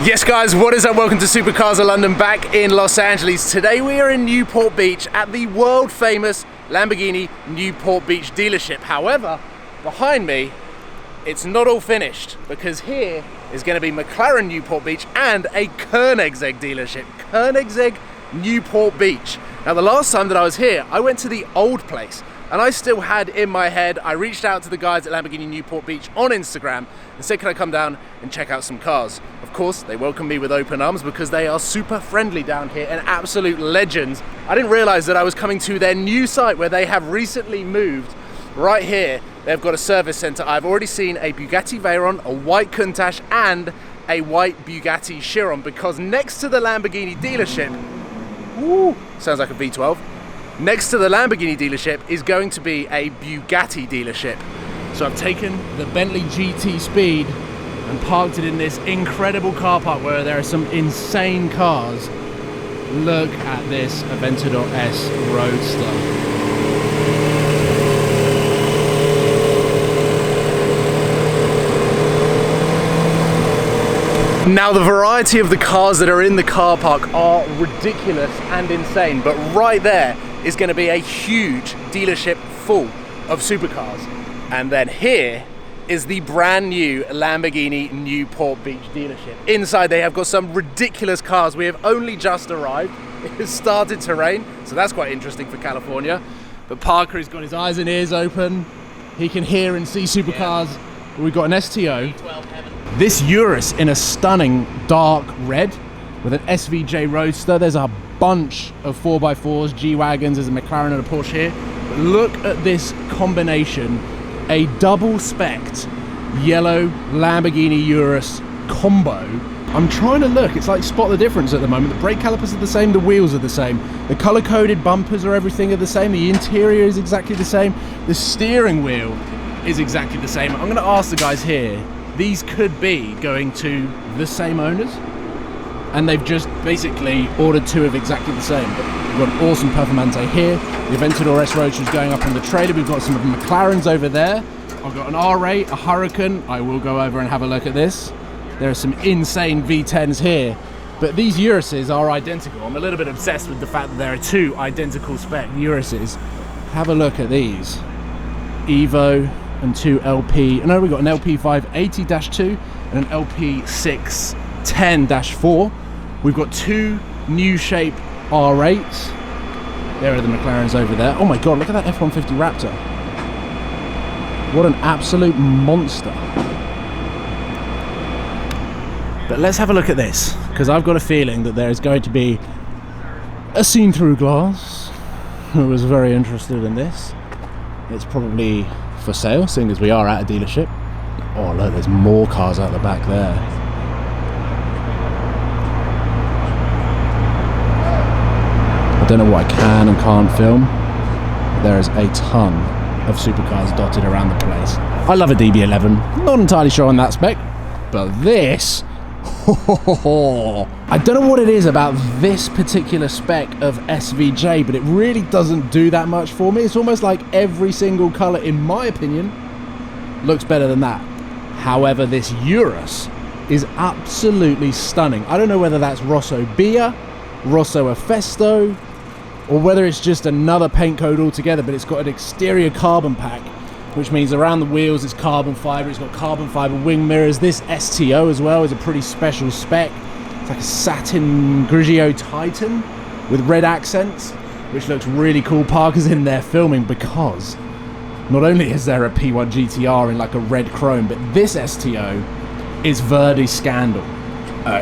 Yes guys, what is up? Welcome to Supercars of London, back in Los Angeles. Today we are in Newport Beach at the world famous Lamborghini Newport Beach dealership. However, behind me, it's not all finished, because here is going to be McLaren Newport Beach and a Koenigsegg dealership. Koenigsegg Newport Beach. Now the last time that I was here, I went to the old place, and I still had in my head, I reached out to the guys at Lamborghini Newport Beach on Instagram and said, can I come down and check out some cars? Of course, they welcomed me with open arms because they are super friendly down here and absolute legends. I didn't realize that I was coming to their new site where they have recently moved. Right here, they've got a service center. I've already seen a Bugatti Veyron, a white Countach, and a white Bugatti Chiron, because next to the Lamborghini dealership, sounds like a V12, next to the Lamborghini dealership is going to be a Bugatti dealership. So I've taken the Bentley GT Speed and parked it in this incredible car park where there are some insane cars. Look at this Aventador S Roadster. Now the variety of the cars that are in the car park are ridiculous and insane, but right there is going to be a huge dealership full of supercars. And then here is the brand new Lamborghini Newport Beach dealership. Inside they have got some ridiculous cars. We have only just arrived. It has started to rain, so that's quite interesting for California. But Parker has got his eyes and ears open. He can hear and see supercars. Yeah. We've got an STO. This Urus in a stunning dark red with an SVJ Roadster. There's a bunch of 4x4s, G-Wagons, there's a McLaren and a Porsche here. But look at this combination, a double-spec'd yellow Lamborghini Urus combo. I'm trying to look, it's like spot the difference at the moment. The brake calipers are the same, the wheels are the same. The color-coded bumpers or everything are the same, the interior is exactly the same. The steering wheel is exactly the same. I'm gonna ask the guys here, these could be going to the same owners, and they've just basically ordered two of exactly the same. But we've got an awesome Performante here. The Aventador S Roadster is going up on the trailer. We've got some of the McLarens over there. I've got an R8, a Hurricane. I will go over and have a look at this. There are some insane V10s here, but these Uruses are identical. I'm a little bit obsessed with the fact that there are two identical spec Uruses. Have a look at these. Evo and two LP. No, we've got an LP580-2 and an LP610-4. We've got two new shape R8s. There are the McLarens over there. Oh my god, look at that F-150 Raptor. What an absolute monster. But let's have a look at this, because I've got a feeling that there is going to be a see-through glass. I was very interested in this. It's probably for sale, seeing as we are at a dealership. Oh look, there's more cars out the back there. I don't know what I can and can't film. There is a ton of supercars dotted around the place. I love a DB11, not entirely sure on that spec, but this, I don't know what it is about this particular spec of SVJ, but it really doesn't do that much for me. It's almost like every single color, in my opinion, looks better than that. However, this Urus is absolutely stunning. I don't know whether that's Rosso Bia, Rosso Efesto, or whether it's just another paint code altogether, but it's got an exterior carbon pack, which means around the wheels it's carbon fiber. It's got carbon fiber wing mirrors. This STO as well is a pretty special spec. It's like a satin Grigio Titan with red accents, which looks really cool. Parker's in there filming because not only is there a P1 GTR in like a red chrome, but this STO is Verdi Scandal.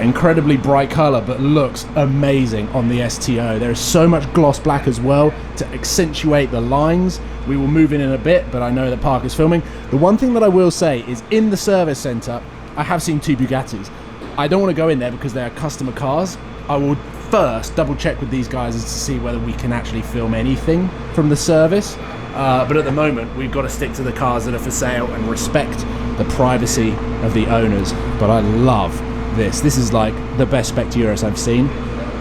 Incredibly bright color, but looks amazing on the STO. There is so much gloss black as well to accentuate the lines. We will move in a bit, but I know that Parker's filming. The one thing that I will say is in the service center, I have seen two Bugattis. I don't want to go in there because they are customer cars. I will first double check with these guys to see whether we can actually film anything from the service. But at the moment, we've got to stick to the cars that are for sale and respect the privacy of the owners. But I love this. This is like the best spec Urus I've seen.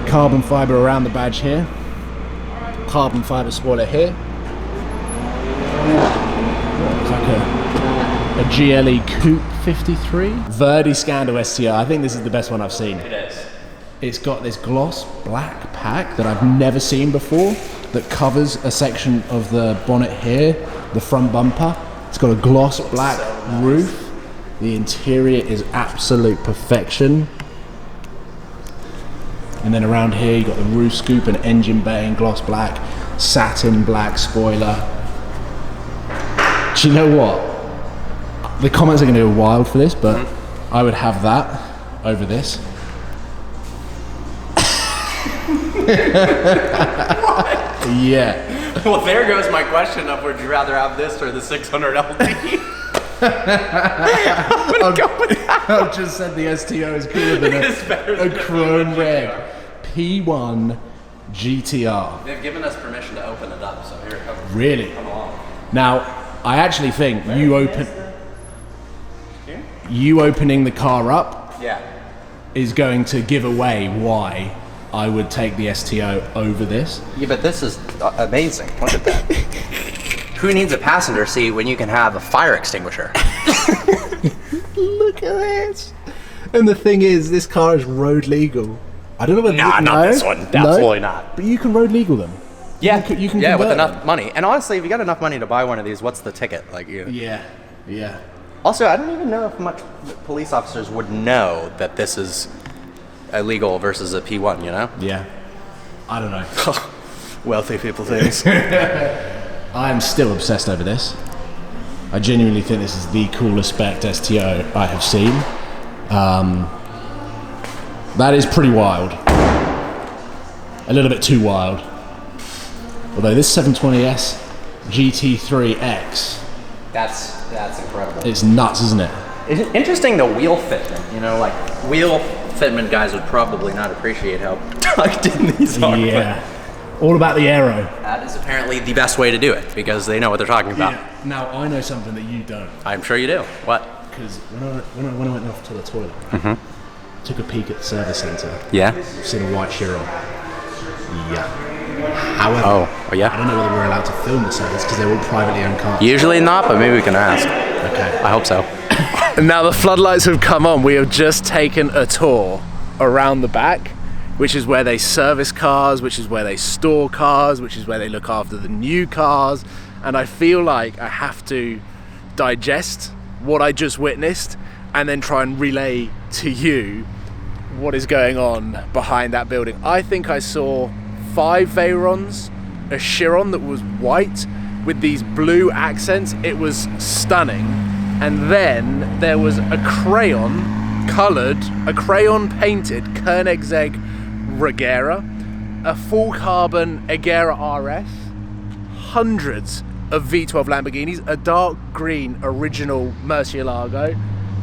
Carbon fiber around the badge here. Carbon fiber spoiler here. It's like a GLE coupe 153. Verde Scandal STO. I think this is the best one I've seen. It is. It's got this gloss black pack that I've never seen before that covers a section of the bonnet here, the front bumper. It's got a gloss black roof. The interior is absolute perfection. And then around here you got the roof scoop and engine bay in gloss black, satin black spoiler. Do you know what? The comments are going to go wild for this, but I would have that over this. Yeah. Well, there goes my question of would you rather have this or the 600 LT? I've just said the STO is cooler than a chrome red P1 GTR. They've given us permission to open it up, so here it comes. Really? Come along. Now, I actually think you opening the car up is going to give away why I would take the STO over this. Yeah, but this is amazing. Look at that. Who needs a passenger seat when you can have a fire extinguisher? Look at this. And the thing is, this car is road legal. I don't know whether Not this one. Absolutely not. But you can road legal them. Yeah, you can with convert enough them. money. And honestly, if you got enough money to buy one of these, what's the ticket? Like you. Yeah. Also, I don't even know if much police officers would know that this is illegal versus a P1. You know? Yeah. I don't know. Wealthy people things. I am still obsessed over this. I genuinely think this is the coolest spec STO I have seen. That is pretty wild. A little bit too wild. Although this 720S GT3X, That's incredible. it's nuts, isn't it? It's interesting the wheel fitment. You know, like wheel fitment guys would probably not appreciate how tucked in these are. Yeah. All about the aero. That is apparently the best way to do it because they know what they're talking about. Yeah. Now I know something that you don't. I'm sure you do. What? Because when I went off to the toilet, took a peek at the service centre. Yeah. Seen a white Chiron. Yeah. However, Oh, yeah. I don't know whether we're allowed to film the service because they're all privately owned cars. Usually not, but maybe we can ask. Okay. I hope so. Now the floodlights have come on. We have just taken a tour around the back, which is where they service cars, which is where they store cars, which is where they look after the new cars. And I feel like I have to digest what I just witnessed and then try and relay to you what is going on behind that building. I think I saw 5 Veyrons, a Chiron that was white with these blue accents. It was stunning. And then there was a crayon painted Koenigsegg Regera, a full carbon Agera RS, hundreds of V12 Lamborghinis, a dark green original Murcielago,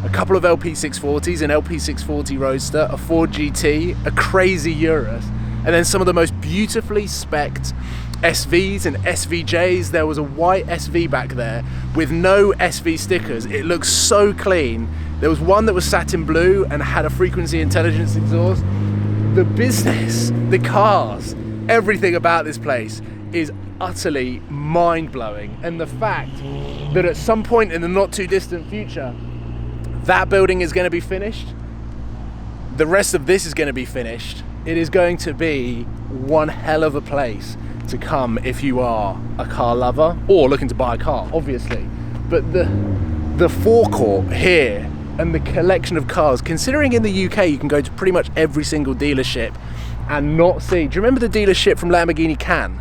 a couple of LP640s, an LP640 Roadster, a Ford GT, a crazy Urus, and then some of the most beautifully specced SVs and SVJs. There was a white SV back there with no SV stickers. It looks so clean. There was one that was satin blue and had a frequency intelligence exhaust. The business, the cars, everything about this place is utterly mind-blowing. And the fact that at some point in the not too distant future, that building is going to be finished, the rest of this is going to be finished. It is going to be one hell of a place to come if you are a car lover or looking to buy a car, obviously. But the forecourt here and the collection of cars, considering in the UK you can go to pretty much every single dealership and not see. Do you remember the dealership from Lamborghini Cannes?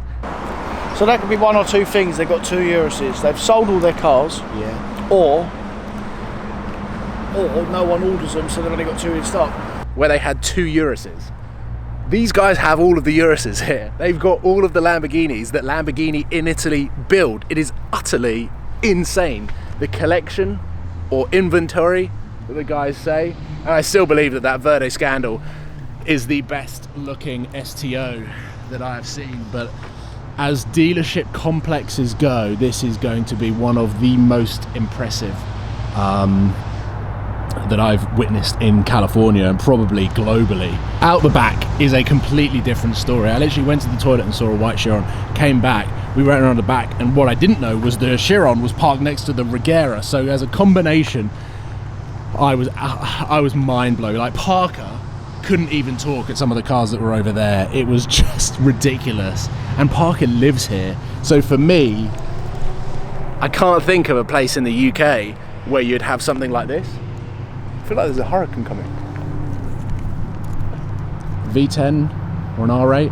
So that could be one or two things. They've got 2 Uruses. They've sold all their cars, Yeah. or no one orders them, so they've only got 2 in stock. Where they had 2 Uruses. These guys have all of the Uruses here. They've got all of the Lamborghinis that Lamborghini in Italy build. It is utterly insane. The collection or inventory that the guys say. And I still believe that Verde Scandal is the best looking STO that I have seen. But as dealership complexes go, this is going to be one of the most impressive that I've witnessed in California and probably globally. Out the back is a completely different story. I literally went to the toilet and saw a white Chiron, came back, we went around the back, and what I didn't know was the Chiron was parked next to the Regera. So as a combination, I was mind blown. Like, Parker couldn't even talk at some of the cars that were over there. It was just ridiculous. And Parker lives here, so for me, I can't think of a place in the UK where you'd have something like this. I feel like there's a hurricane coming. V10 or an R8.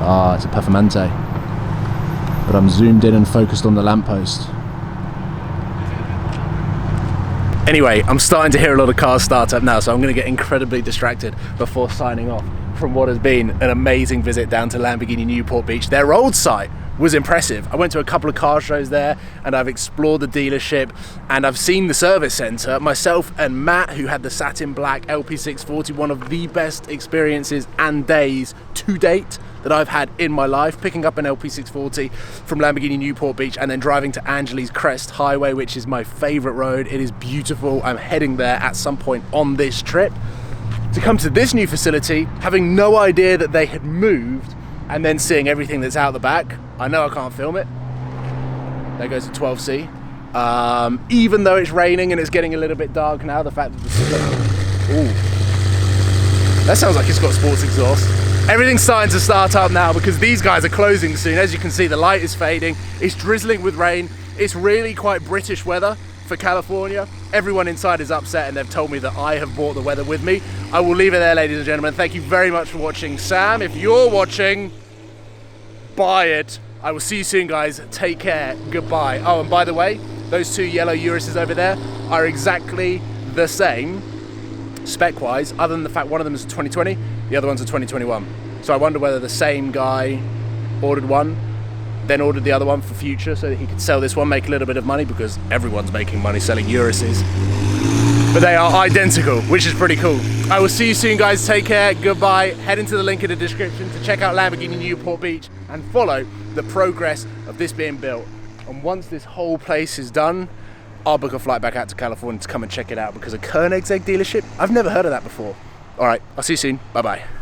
Ah, it's a Performante. But I'm zoomed in and focused on the lamppost. Anyway, I'm starting to hear a lot of cars start up now, so I'm going to get incredibly distracted before signing off from what has been an amazing visit down to Lamborghini Newport Beach. Their old site was impressive. I went to a couple of car shows there, and I've explored the dealership, and I've seen the service centre. Myself and Matt, who had the satin black LP640, one of the best experiences and days to date that I've had in my life, picking up an LP640 from Lamborghini Newport Beach and then driving to Angeles Crest Highway, which is my favourite road. It is beautiful. I'm heading there at some point on this trip to come to this new facility, having no idea that they had moved, and then seeing everything that's out the back. I know I can't film it. There goes the 12C. Even though it's raining and it's getting a little bit dark now, the fact that that sounds like it's got sports exhaust. Everything's starting to start up now because these guys are closing soon. As you can see, the light is fading. It's drizzling with rain. It's really quite British weather for California. Everyone inside is upset, and they've told me that I have brought the weather with me. I will leave it there, ladies and gentlemen. Thank you very much for watching. Sam, if you're watching, buy it. I will see you soon, guys. Take care. Goodbye. Oh, and by the way, those two yellow Urises over there are exactly the same spec-wise, other than the fact one of them is a 2020, the other one's a 2021. So I wonder whether the same guy ordered one, then ordered the other one for future so that he could sell this one, make a little bit of money, because everyone's making money selling Urises. But they are identical, which is pretty cool. I will see you soon, guys. Take care. Goodbye. Head into the link in the description to check out Lamborghini Newport Beach and follow the progress of this being built. And once this whole place is done, I'll book a flight back out to California to come and check it out, because a Koenigsegg dealership, I've never heard of that before. All right, I'll see you soon. Bye-bye.